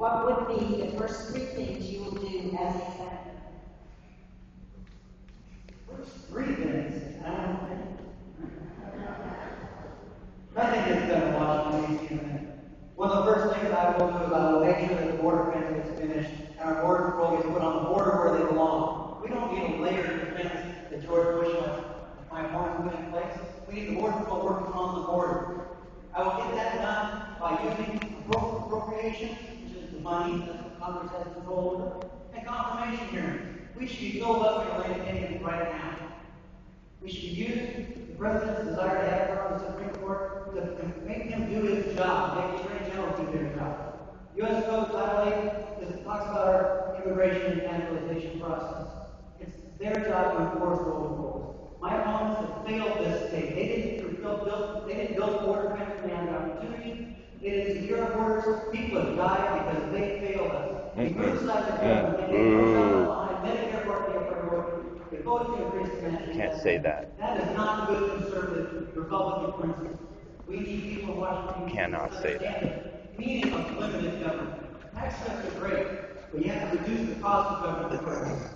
what would be the first 3 things you will do as a senator? First 3 things? Nothing gets done in Washington, D.C. in a minute. One of the first things I will do is I will make sure that the border fence gets finished and our border patrol gets put on the border where they belong. We don't need a layered defense that George Bush and my opponent put in place. We need the border patrol working on the border. I will get that done by using appropriation, which is the money that Congress has control over, and confirmation hearings. We should be filibustering Atlantic Indians right now. We should use the President's desire to have her on the Supreme Court to make him do his job, make the Attorney General do their job. U.S. Code Title 8 talks about our immigration and naturalization process. It's their job to enforce the rules. My opponents have failed this state. They didn't build border fence when they had the opportunity. They didn't secure our borders. People have died because they failed us. They criticized the government. They Medicare for they voted to increase the national debt. Can't say that. That is not good conservative Republican principles. We need people in Washington. Cannot say that. The meaning of limited government. Tax cuts are great, but you have to reduce the cost of government first.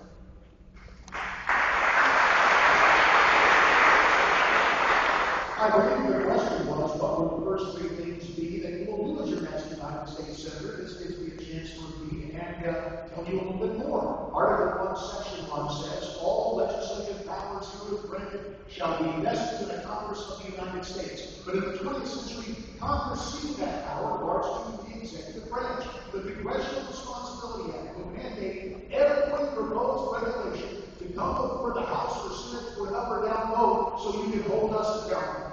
I believe the question was, what will the first 3 things be that you will do as your next United States Senator? This gives me a chance to repeat and tell you a little bit more. Article 1, Section 1 says, all legislative powers herewith granted shall be vested in the Congress of the United States. But in the 20th century, Congress ceded that power largely to the executive branch. The Congressional Responsibility Act will mandate every proposed regulation to come before the House or Senate for an up or down vote so you can hold us accountable.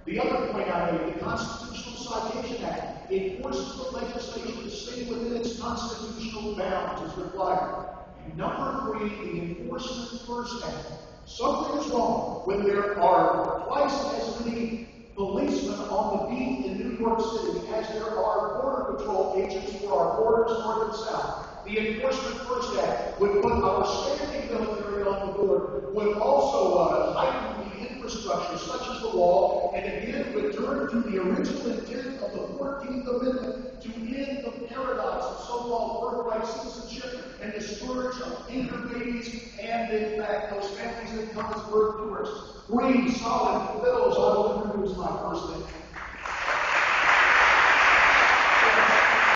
The other point I made, the Constitutional Citation Act enforces the legislation to stay within its constitutional bounds as required. And number 3, the Enforcement First Act. Something is wrong when there are twice as many policemen on the beat in New York City as there are Border Patrol agents for our borders north and south. The Enforcement First Act would put our standing military on the board, would also heighten the infrastructure, such as the wall, and again return to the original intent of the 14th Amendment to end the paradox of so-called birthright citizenship and the scourge of anchor babies and, in fact, those families that come as birth tourists. 3 solid bills I will introduce my first thing.